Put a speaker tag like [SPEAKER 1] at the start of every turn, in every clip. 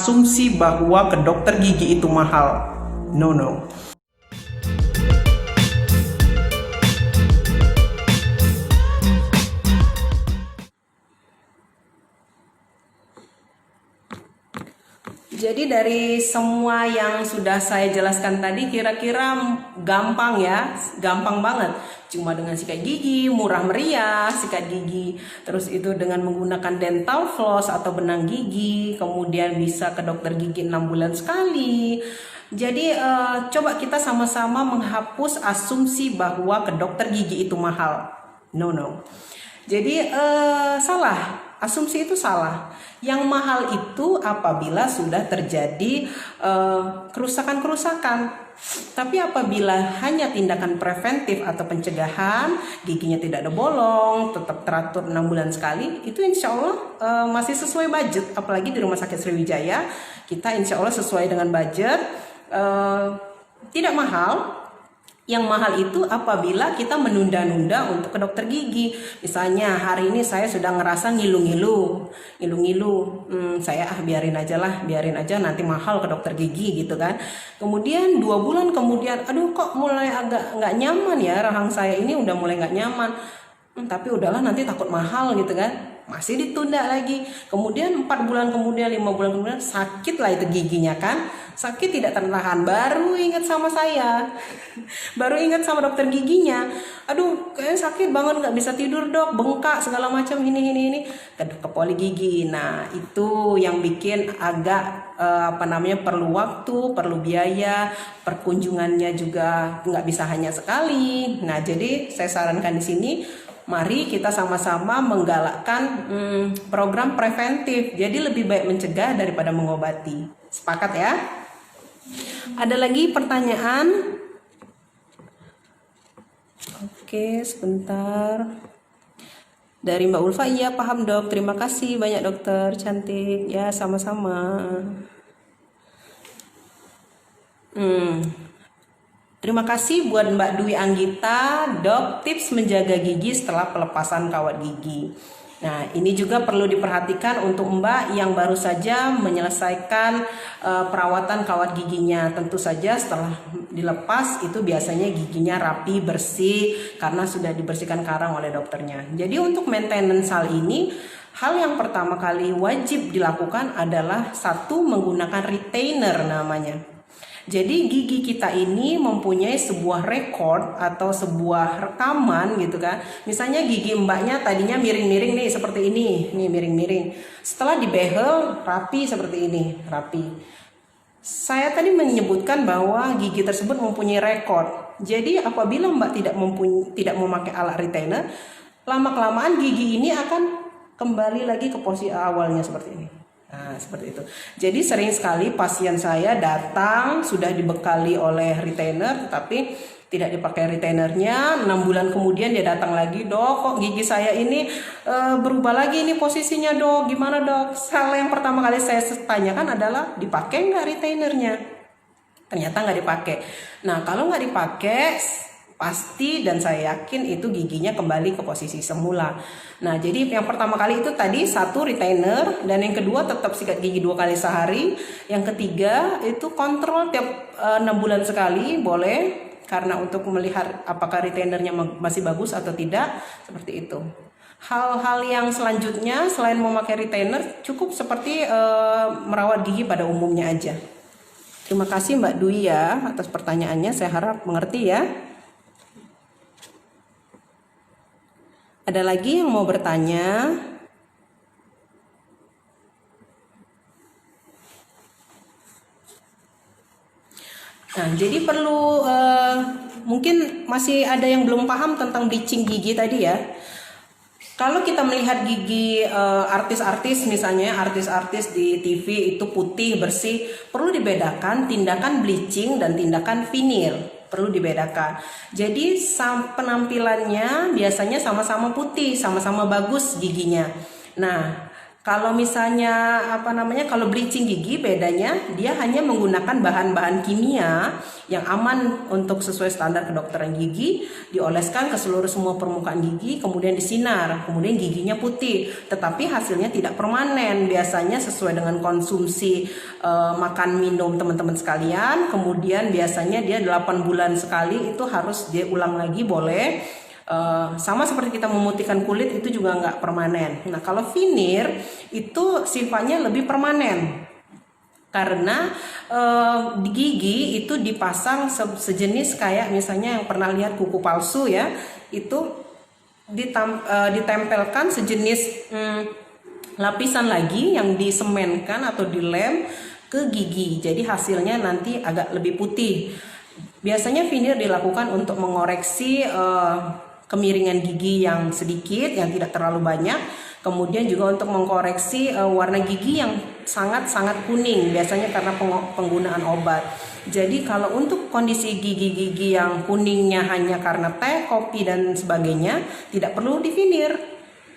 [SPEAKER 1] asumsi bahwa ke dokter gigi itu mahal. No, no. Jadi dari semua yang sudah saya jelaskan tadi kira-kira gampang ya, gampang banget. Cuma dengan sikat gigi, murah meriah sikat gigi, terus itu dengan menggunakan dental floss atau benang gigi, kemudian bisa ke dokter gigi 6 bulan sekali. Jadi coba kita sama-sama menghapus asumsi bahwa ke dokter gigi itu mahal. No, no. Jadi salah, asumsi itu salah. Yang mahal itu apabila sudah terjadi kerusakan-kerusakan. Tapi apabila hanya tindakan preventif atau pencegahan, giginya tidak ada bolong, tetap teratur 6 bulan sekali, itu insya Allah masih sesuai budget. Apalagi di Rumah Sakit Sriwijaya, kita insya Allah sesuai dengan budget, tidak mahal. Yang mahal itu apabila kita menunda-nunda untuk ke dokter gigi. Misalnya hari ini saya sudah ngerasa ngilu-ngilu, saya biarin aja nanti mahal ke dokter gigi gitu kan. Kemudian 2 bulan kemudian, aduh kok mulai agak nggak nyaman ya, rahang saya ini udah mulai nggak nyaman. Tapi udahlah nanti takut mahal gitu kan. Masih ditunda lagi. Kemudian 4 bulan kemudian, 5 bulan kemudian sakit lah itu giginya kan. Sakit tidak tertahan, baru ingat sama saya. Baru ingat sama dokter giginya. Aduh, kayaknya sakit banget, nggak bisa tidur dok, bengkak segala macam ini. Ke poli gigi. Nah, itu yang bikin agak perlu waktu, perlu biaya, perkunjungannya juga nggak bisa hanya sekali. Nah, jadi saya sarankan di sini, mari kita sama-sama menggalakkan program preventif. Jadi lebih baik mencegah daripada mengobati. Sepakat ya? Ada lagi pertanyaan? Oke, sebentar. Dari Mbak Ulfa, iya paham dok. Terima kasih banyak dokter cantik. Ya, sama-sama. Terima kasih buat Mbak Dwi Anggita, dok, tips menjaga gigi setelah pelepasan kawat gigi. Nah, ini juga perlu diperhatikan untuk Mbak yang baru saja menyelesaikan perawatan kawat giginya. Tentu saja setelah dilepas itu biasanya giginya rapi, bersih karena sudah dibersihkan karang oleh dokternya. Jadi untuk maintenance hal ini, hal yang pertama kali wajib dilakukan adalah satu, menggunakan retainer namanya. Jadi gigi kita ini mempunyai sebuah rekod atau sebuah rekaman gitu kan. Misalnya gigi mbaknya tadinya miring-miring nih seperti ini, nih miring-miring. Setelah dibehel rapi seperti ini, rapi. Saya tadi menyebutkan bahwa gigi tersebut mempunyai rekod. Jadi apabila mbak tidak memakai alat retainer, lama-kelamaan gigi ini akan kembali lagi ke posisi awalnya seperti ini. Nah, seperti itu. Jadi sering sekali pasien saya datang sudah dibekali oleh retainer tetapi tidak dipakai retainernya. 6 bulan kemudian dia datang lagi, dok kok gigi saya ini berubah lagi ini posisinya dok, gimana dok? Hal yang pertama kali saya tanyakan adalah dipakai nggak retainernya? Ternyata nggak dipakai. Nah, kalau nggak dipakai pasti dan saya yakin itu giginya kembali ke posisi semula. Nah, jadi yang pertama kali itu tadi satu retainer, dan yang kedua tetap sikat gigi 2 kali sehari. Yang ketiga itu kontrol tiap 6 bulan sekali boleh, karena untuk melihat apakah retainernya masih bagus atau tidak, seperti itu. Hal-hal yang selanjutnya selain memakai retainer cukup seperti merawat gigi pada umumnya aja. Terima kasih Mbak Dwi ya atas pertanyaannya, saya harap mengerti ya. Ada lagi yang mau bertanya? Nah, jadi perlu mungkin masih ada yang belum paham tentang bleaching gigi tadi ya. Kalau kita melihat gigi artis-artis, misalnya artis-artis di TV itu putih, bersih, perlu dibedakan tindakan bleaching dan tindakan veneer. Perlu dibedakan. Jadi penampilannya biasanya sama-sama putih, sama-sama bagus giginya. Nah, Kalau misalnya kalau bleaching gigi bedanya dia hanya menggunakan bahan-bahan kimia yang aman untuk sesuai standar kedokteran gigi, dioleskan ke seluruh semua permukaan gigi, kemudian disinar, kemudian giginya putih. Tetapi hasilnya tidak permanen, biasanya sesuai dengan konsumsi makan minum teman-teman sekalian. Kemudian biasanya dia 8 bulan sekali itu harus diulang lagi boleh. Sama seperti kita memutihkan kulit itu juga nggak permanen. Nah kalau veneer itu sifatnya lebih permanen karena di gigi itu dipasang sejenis kayak misalnya yang pernah lihat kuku palsu ya, itu ditempelkan sejenis lapisan lagi yang disemenkan atau dilem ke gigi, jadi hasilnya nanti agak lebih putih. Biasanya veneer dilakukan untuk mengoreksi kemiringan gigi yang sedikit, yang tidak terlalu banyak. Kemudian juga untuk mengkoreksi warna gigi yang sangat-sangat kuning, biasanya karena penggunaan obat. Jadi kalau untuk kondisi gigi-gigi yang kuningnya hanya karena teh, kopi dan sebagainya, tidak perlu di veneer,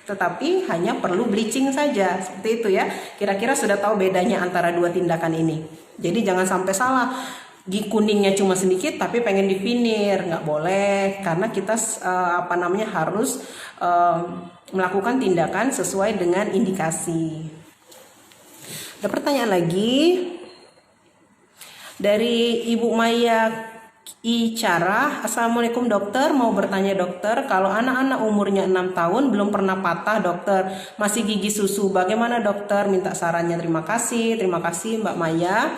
[SPEAKER 1] tetapi hanya perlu bleaching saja. Seperti itu ya. Kira-kira sudah tahu bedanya antara dua tindakan ini. Jadi jangan sampai salah. Gigi kuningnya cuma sedikit tapi pengen di veneer, nggak boleh, karena kita harus melakukan tindakan sesuai dengan indikasi. Ada pertanyaan lagi dari Ibu Maya Icara. Assalamualaikum dokter, mau bertanya dokter, kalau anak-anak umurnya 6 tahun belum pernah patah dokter, masih gigi susu, bagaimana dokter? Minta sarannya. Terima kasih Mbak Maya.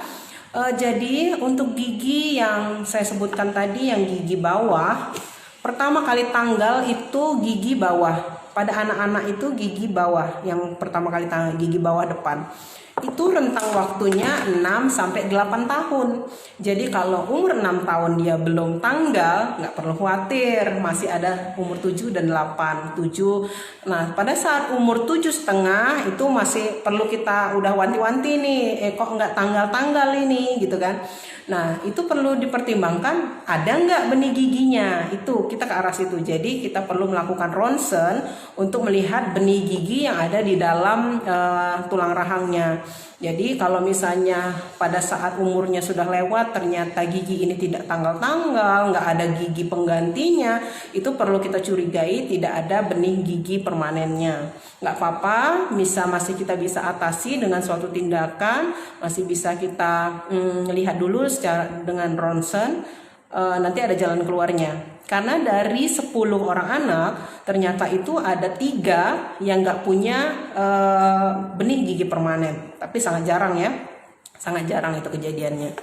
[SPEAKER 1] Jadi untuk gigi yang saya sebutkan tadi, yang gigi bawah, pertama kali tanggal itu gigi bawah. Pada anak-anak itu gigi bawah, yang pertama kali tanggal gigi bawah depan. Itu rentang waktunya 6-8 tahun. Jadi kalau umur 6 tahun dia belum tanggal, nggak perlu khawatir, masih ada umur 7 dan 8. 7. Nah, pada saat umur 7,5 itu masih perlu kita udah wanti-wanti nih, kok nggak tanggal-tanggal ini gitu kan. Nah, itu perlu dipertimbangkan ada nggak benih giginya. Itu kita ke arah situ. Jadi kita perlu melakukan ronsen untuk melihat benih gigi yang ada di dalam tulang rahangnya. Jadi kalau misalnya pada saat umurnya sudah lewat ternyata gigi ini tidak tanggal-tanggal, nggak ada gigi penggantinya, itu perlu kita curigai tidak ada benih gigi permanennya. Nggak apa-apa, masih kita bisa atasi dengan suatu tindakan, masih bisa kita lihat dulu secara dengan ronsen, nanti ada jalan keluarnya. Karena dari 10 orang anak ternyata itu ada 3 yang nggak punya benih gigi permanen, tapi sangat jarang ya, sangat jarang itu kejadiannya.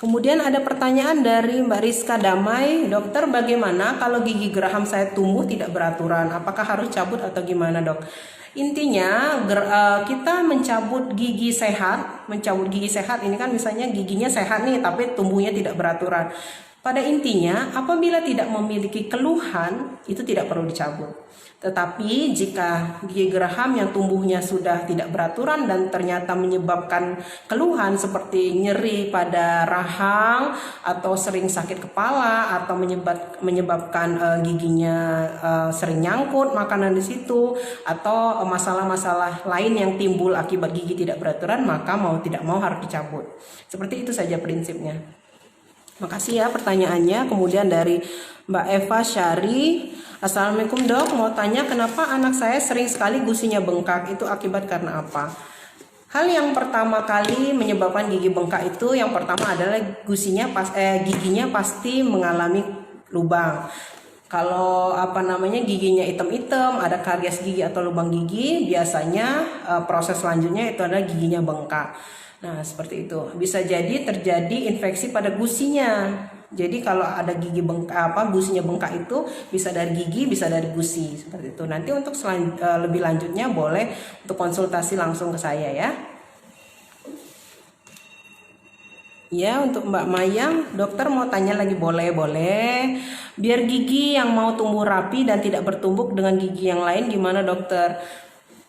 [SPEAKER 1] Kemudian ada pertanyaan dari Mbak Rizka Damai, dokter bagaimana kalau gigi geraham saya tumbuh tidak beraturan, apakah harus cabut atau gimana dok? Intinya kita mencabut gigi sehat ini kan misalnya giginya sehat nih tapi tumbuhnya tidak beraturan. Pada intinya apabila tidak memiliki keluhan itu tidak perlu dicabut. Tetapi jika gigi geraham yang tumbuhnya sudah tidak beraturan dan ternyata menyebabkan keluhan seperti nyeri pada rahang atau sering sakit kepala atau menyebabkan giginya sering nyangkut makanan di situ atau masalah-masalah lain yang timbul akibat gigi tidak beraturan, maka mau tidak mau harus dicabut. Seperti itu saja prinsipnya. Makasih ya pertanyaannya. Kemudian dari Mbak Eva Syari, assalamualaikum dok, mau tanya kenapa anak saya sering sekali gusinya bengkak, itu akibat karena apa? Hal yang pertama kali menyebabkan gigi bengkak itu yang pertama adalah giginya pasti mengalami lubang. Kalau giginya hitam-hitam, ada karies gigi atau lubang gigi, biasanya proses selanjutnya itu adalah giginya bengkak. Nah, seperti itu. Bisa jadi terjadi infeksi pada gusinya. Jadi kalau ada gigi bengkak, gusinya bengkak itu bisa dari gigi, bisa dari gusi, seperti itu. Nanti untuk lebih lanjutnya boleh untuk konsultasi langsung ke saya ya. Ya, untuk Mbak Mayang, dokter mau tanya lagi, boleh. Biar gigi yang mau tumbuh rapi dan tidak bertumbuk dengan gigi yang lain, gimana dokter?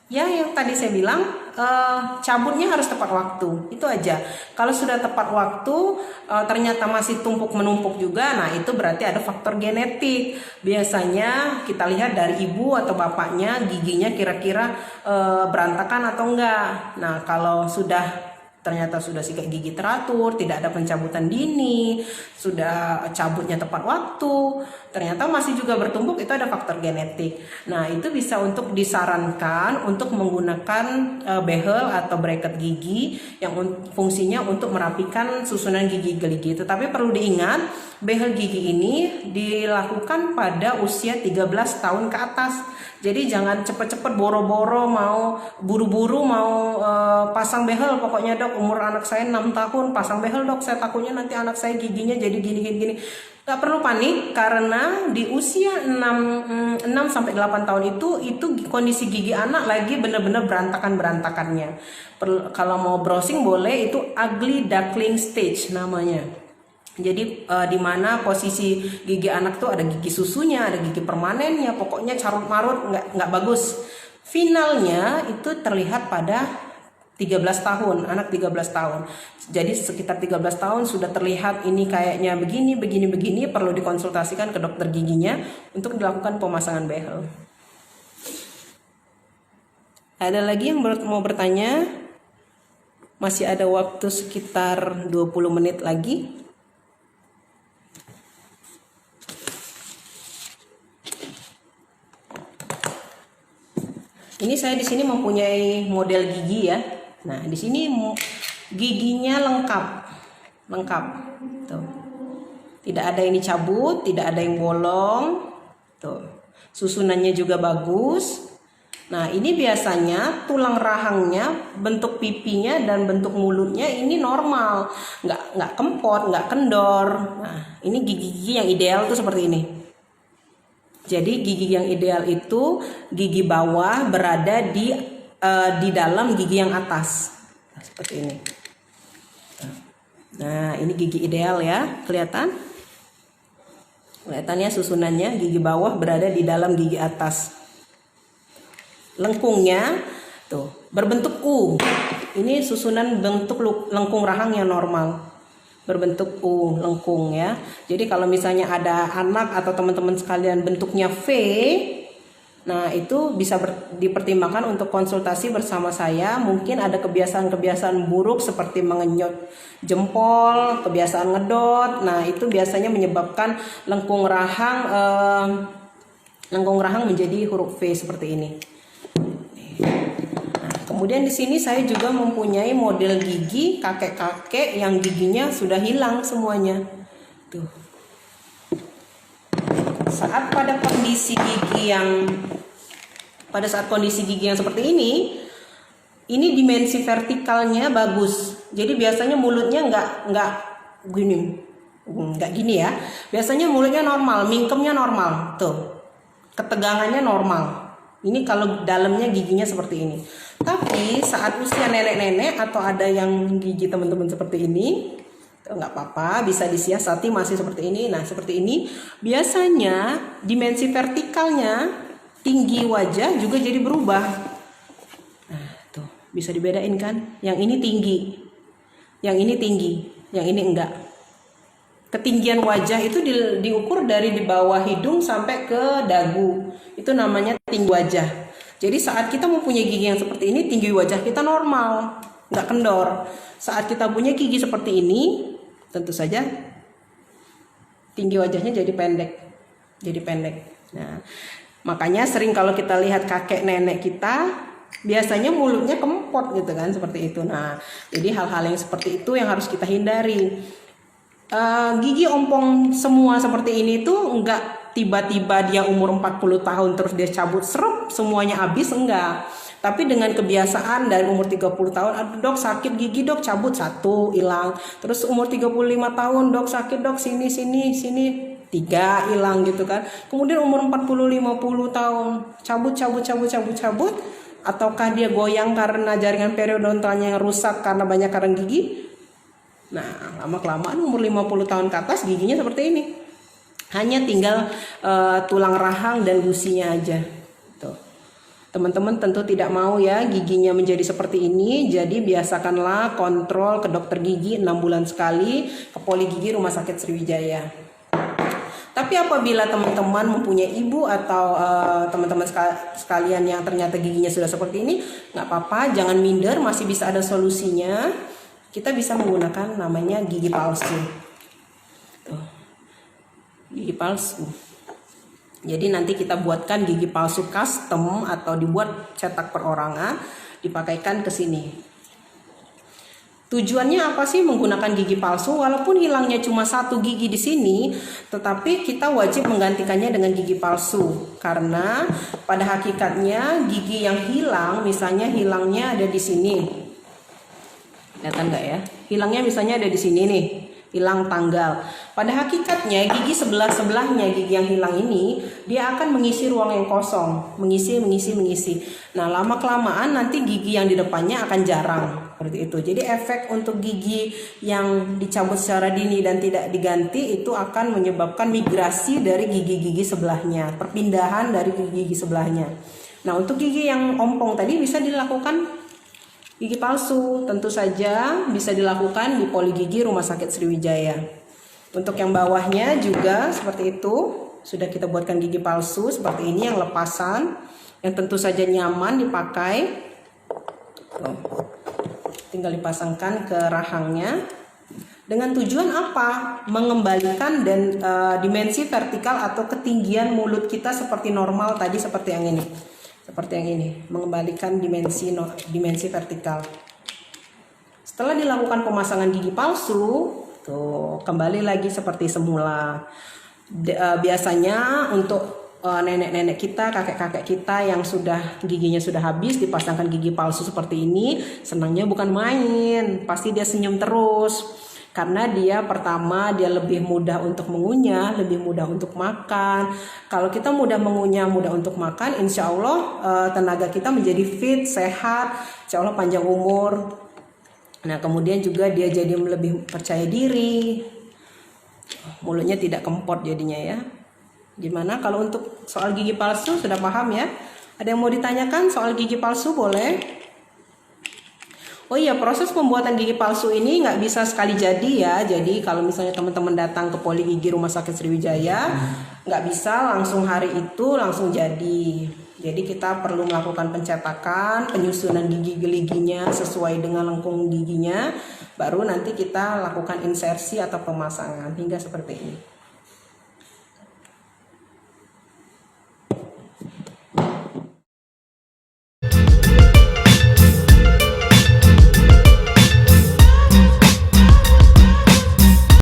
[SPEAKER 1] Ya, yang tadi saya bilang, cabutnya harus tepat waktu, itu aja. Kalau sudah tepat waktu ternyata masih tumpuk menumpuk juga, nah itu berarti ada faktor genetik. Biasanya kita lihat dari ibu atau bapaknya giginya kira-kira berantakan atau enggak. Nah kalau ternyata sudah sikat gigi teratur, tidak ada pencabutan dini, sudah cabutnya tepat waktu, ternyata masih juga bertumpuk, itu ada faktor genetik. Nah itu bisa untuk disarankan untuk menggunakan behel atau bracket gigi yang fungsinya untuk merapikan susunan gigi gerigi. Tetapi perlu diingat, behel gigi ini dilakukan pada usia 13 tahun ke atas. Jadi jangan cepet-cepet boro-boro mau buru-buru mau pasang behel, pokoknya dok umur anak saya 6 tahun pasang behel dok, saya takutnya nanti anak saya giginya jadi gini. Gak perlu panik, karena di usia 6 sampai 8 tahun itu kondisi gigi anak lagi benar-benar berantakannya. Kalau mau browsing boleh, itu ugly duckling stage namanya. Jadi di mana posisi gigi anak tuh ada gigi susunya, ada gigi permanennya, pokoknya carut marut, nggak bagus. Finalnya itu terlihat pada 13 tahun, anak 13 tahun. Jadi sekitar 13 tahun sudah terlihat ini kayaknya begini, perlu dikonsultasikan ke dokter giginya untuk dilakukan pemasangan behel. Ada lagi yang mau bertanya? Masih ada waktu sekitar 20 menit lagi. Ini saya di sini mempunyai model gigi ya. Nah, di sini giginya lengkap. Tuh. Tidak ada ini cabut, tidak ada yang bolong. Tuh. Susunannya juga bagus. Nah, ini biasanya tulang rahangnya, bentuk pipinya dan bentuk mulutnya ini normal. Nggak kempot, nggak kendor. Nah, ini gigi-gigi yang ideal tuh seperti ini. Jadi gigi yang ideal itu gigi bawah berada di dalam gigi yang atas, nah, seperti ini. Nah ini gigi ideal ya, kelihatannya susunannya gigi bawah berada di dalam gigi atas. Lengkungnya tuh berbentuk U. Ini susunan bentuk lengkung rahang yang normal. Berbentuk U, lengkung ya. Jadi kalau misalnya ada anak atau teman-teman sekalian bentuknya V, nah itu bisa dipertimbangkan untuk konsultasi bersama saya. Mungkin ada kebiasaan-kebiasaan buruk seperti mengenyot jempol, kebiasaan ngedot. Nah itu biasanya menyebabkan lengkung rahang menjadi huruf V seperti ini. Kemudian di sini saya juga mempunyai model gigi kakek-kakek yang giginya sudah hilang semuanya. Tuh. Saat kondisi gigi yang seperti ini dimensi vertikalnya bagus. Jadi biasanya mulutnya nggak gini ya. Biasanya mulutnya normal, mingkemnya normal. Tuh. Ketegangannya normal. Ini kalau dalamnya giginya seperti ini. Tapi saat usia nenek-nenek atau ada yang gigi teman-teman seperti ini, nggak apa-apa, bisa disiasati masih seperti ini. Nah seperti ini biasanya dimensi vertikalnya, tinggi wajah juga jadi berubah. Nah tuh bisa dibedain kan? Yang ini tinggi, yang ini tinggi, yang ini enggak. Ketinggian wajah itu diukur dari di bawah hidung sampai ke dagu. Itu namanya tinggi wajah. Jadi saat kita mempunyai gigi yang seperti ini, tinggi wajah kita normal, nggak kendor. Saat kita punya gigi seperti ini, tentu saja tinggi wajahnya jadi pendek. Nah, makanya sering kalau kita lihat kakek nenek kita, biasanya mulutnya kempot gitu kan, seperti itu. Nah, jadi hal-hal yang seperti itu yang harus kita hindari. Gigi ompong semua seperti ini tuh enggak tiba-tiba dia umur 40 tahun terus dia cabut serep semuanya habis, enggak. Tapi dengan kebiasaan dari umur 30 tahun, aduh dok sakit gigi dok, cabut satu hilang. Terus umur 35 tahun dok sakit dok, sini 3 hilang gitu kan. Kemudian umur 40-50 tahun cabut, ataukah dia goyang karena jaringan periodontalnya yang rusak karena banyak karang gigi. Nah, lama-kelamaan umur 50 tahun ke atas giginya seperti ini. Hanya tinggal tulang rahang dan gusinya aja. Tuh. Teman-teman tentu tidak mau ya giginya menjadi seperti ini, jadi biasakanlah kontrol ke dokter gigi 6 bulan sekali ke Poli Gigi Rumah Sakit Sriwijaya. Tapi apabila teman-teman mempunyai ibu atau teman-teman sekalian yang ternyata giginya sudah seperti ini, nggak apa-apa, jangan minder, masih bisa ada solusinya. Kita bisa menggunakan namanya gigi palsu. Tuh. Gigi palsu. Jadi nanti kita buatkan gigi palsu custom atau dibuat cetak perorangan, dipakaikan ke sini. Tujuannya apa sih menggunakan gigi palsu? Walaupun hilangnya cuma 1 gigi di sini, tetapi kita wajib menggantikannya dengan gigi palsu. Karena pada hakikatnya gigi yang hilang, misalnya hilangnya ada di sini. Kelihatan nggak ya? Hilangnya misalnya ada di sini nih. Hilang tanggal. Pada hakikatnya gigi sebelah-sebelahnya gigi yang hilang ini dia akan mengisi ruang yang kosong, mengisi. Nah, lama-kelamaan nanti gigi yang di depannya akan jarang seperti itu. Jadi efek untuk gigi yang dicabut secara dini dan tidak diganti itu akan menyebabkan migrasi dari gigi-gigi sebelahnya, perpindahan dari gigi-gigi sebelahnya. Nah, untuk gigi yang ompong tadi bisa dilakukan gigi palsu, tentu saja bisa dilakukan di Poli Gigi Rumah Sakit Sriwijaya. Untuk yang bawahnya juga seperti itu, sudah kita buatkan gigi palsu seperti ini yang lepasan, yang tentu saja nyaman dipakai. Tuh. Tinggal dipasangkan ke rahangnya. Dengan tujuan apa? Mengembalikan dan dimensi vertikal atau ketinggian mulut kita seperti normal tadi, seperti yang ini. Seperti yang ini, mengembalikan dimensi vertikal. Setelah dilakukan pemasangan gigi palsu, tuh kembali lagi seperti semula. Biasanya untuk nenek-nenek kita, kakek-kakek kita yang sudah giginya sudah habis dipasangkan gigi palsu seperti ini, senangnya bukan main, pasti dia senyum terus. Karena dia pertama dia lebih mudah untuk mengunyah, lebih mudah untuk makan. Kalau kita mudah mengunyah, mudah untuk makan, insya Allah tenaga kita menjadi fit, sehat, insya Allah panjang umur. Nah, kemudian juga dia jadi lebih percaya diri, mulutnya tidak kempot jadinya ya. Gimana kalau untuk soal gigi palsu, sudah paham ya? Ada yang mau ditanyakan soal gigi palsu, boleh? Oh iya, proses pembuatan gigi palsu ini nggak bisa sekali jadi ya. Jadi kalau misalnya teman-teman datang ke Poli Gigi Rumah Sakit Sriwijaya, nggak bisa langsung hari itu langsung jadi. Jadi kita perlu melakukan pencetakan, penyusunan gigi-geliginya sesuai dengan lengkung giginya, baru nanti kita lakukan insersi atau pemasangan hingga seperti ini.